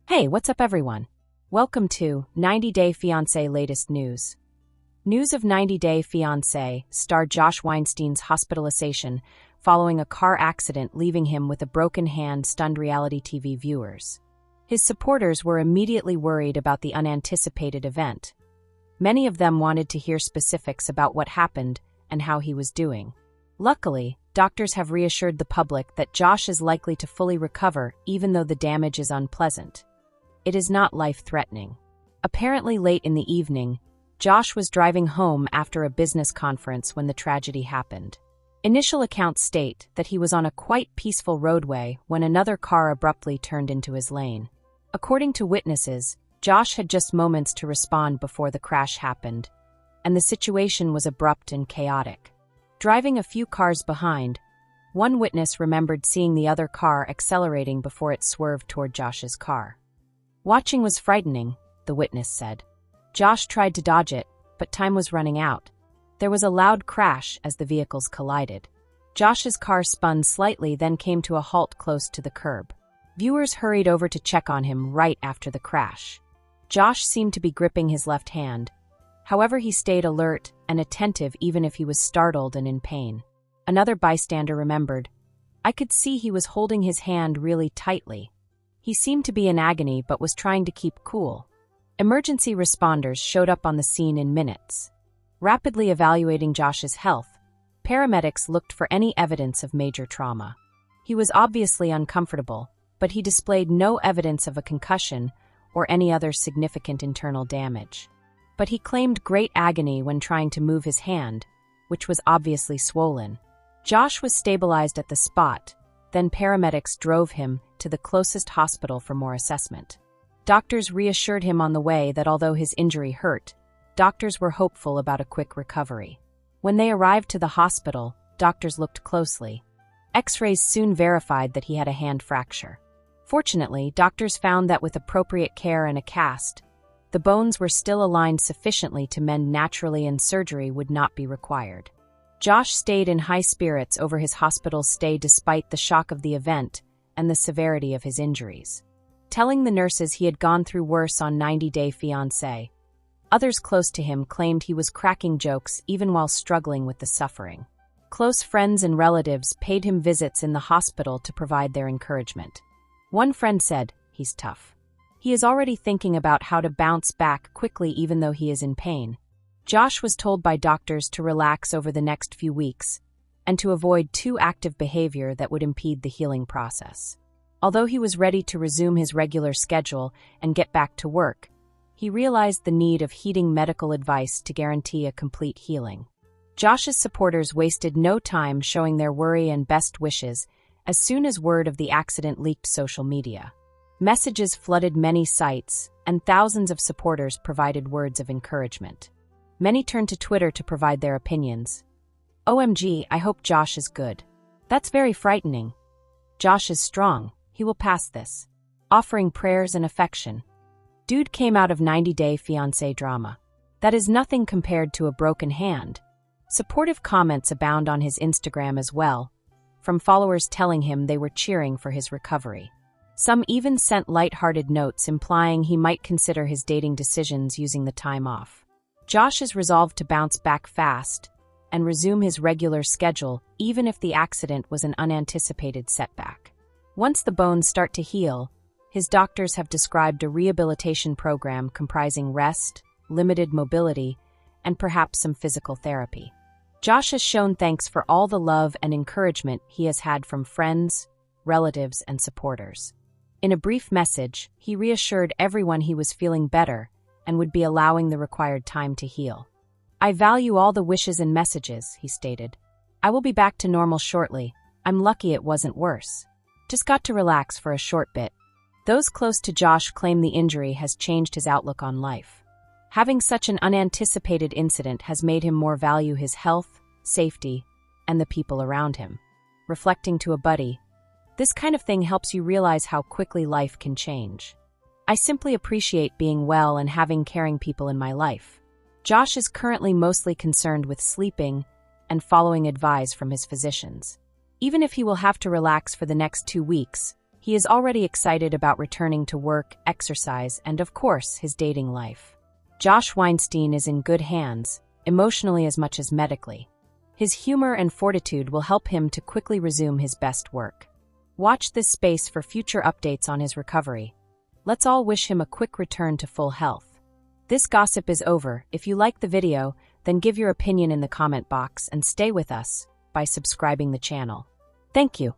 Hey, what's up everyone? Welcome to 90 Day Fiancé latest news. News of 90 Day Fiancé star Josh Weinstein's hospitalization following a car accident leaving him with a broken hand stunned reality TV viewers. His supporters were immediately worried about the unanticipated event. Many of them wanted to hear specifics about what happened and how he was doing. Luckily, doctors have reassured the public that Josh is likely to fully recover even though the damage is unpleasant. It is not life-threatening. Apparently late in the evening, Josh was driving home after a business conference when the tragedy happened. Initial accounts state that he was on a quite peaceful roadway when another car abruptly turned into his lane. According to witnesses, Josh had just moments to respond before the crash happened, and the situation was abrupt and chaotic. Driving a few cars behind, one witness remembered seeing the other car accelerating before it swerved toward Josh's car. Watching was frightening, the witness said. Josh tried to dodge it, but time was running out. There was a loud crash as the vehicles collided. Josh's car spun slightly, then came to a halt close to the curb. Viewers hurried over to check on him right after the crash. Josh seemed to be gripping his left hand. However, he stayed alert and attentive even if he was startled and in pain. Another bystander remembered, "I could see he was holding his hand really tightly. He seemed to be in agony but was trying to keep cool." Emergency responders showed up on the scene in minutes. Rapidly evaluating Josh's health, paramedics looked for any evidence of major trauma. He was obviously uncomfortable, but he displayed no evidence of a concussion or any other significant internal damage. But he claimed great agony when trying to move his hand, which was obviously swollen. Josh was stabilized at the spot, then paramedics drove him to the closest hospital for more assessment. Doctors reassured him on the way that although his injury hurt, doctors were hopeful about a quick recovery. When they arrived to the hospital, doctors looked closely. X-rays soon verified that he had a hand fracture. Fortunately, doctors found that with appropriate care and a cast, the bones were still aligned sufficiently to mend naturally and surgery would not be required. Josh stayed in high spirits over his hospital stay despite the shock of the event and the severity of his injuries. Telling the nurses he had gone through worse on 90 Day Fiancé, others close to him claimed he was cracking jokes even while struggling with the suffering. Close friends and relatives paid him visits in the hospital to provide their encouragement. One friend said, "He's tough. He is already thinking about how to bounce back quickly even though he is in pain." Josh was told by doctors to relax over the next few weeks and to avoid too active behavior that would impede the healing process. Although he was ready to resume his regular schedule and get back to work, he realized the need of heeding medical advice to guarantee a complete healing. Josh's supporters wasted no time showing their worry and best wishes as soon as word of the accident leaked social media. Messages flooded many sites, and thousands of supporters provided words of encouragement. Many turned to Twitter to provide their opinions. "OMG, I hope Josh is good. That's very frightening. Josh is strong. He will pass this." Offering prayers and affection. "Dude came out of 90 Day Fiancé drama. That is nothing compared to a broken hand." Supportive comments abound on his Instagram as well, from followers telling him they were cheering for his recovery. Some even sent light-hearted notes implying he might consider his dating decisions using the time off. Josh is resolved to bounce back fast and resume his regular schedule even if the accident was an unanticipated setback. Once the bones start to heal, his doctors have described a rehabilitation program comprising rest, limited mobility, and perhaps some physical therapy. Josh has shown thanks for all the love and encouragement he has had from friends, relatives, and supporters. In a brief message, he reassured everyone he was feeling better and would be allowing the required time to heal. "I value all the wishes and messages," he stated. "I will be back to normal shortly. I'm lucky it wasn't worse. Just got to relax for a short bit." Those close to Josh claim the injury has changed his outlook on life. Having such an unanticipated incident has made him more value his health, safety, and the people around him. Reflecting to a buddy, "This kind of thing helps you realize how quickly life can change. I simply appreciate being well and having caring people in my life." Josh is currently mostly concerned with sleeping and following advice from his physicians. Even if he will have to relax for the next 2 weeks, He is already excited about returning to work, exercise, and of course, his dating life. Josh Weinstein is in good hands, emotionally as much as medically. His humor and fortitude will help him to quickly resume his best work. Watch this space for future updates on his recovery. Let's all wish him a quick return to full health. This gossip is over. If you like the video, then give your opinion in the comment box and stay with us by subscribing the channel. Thank you.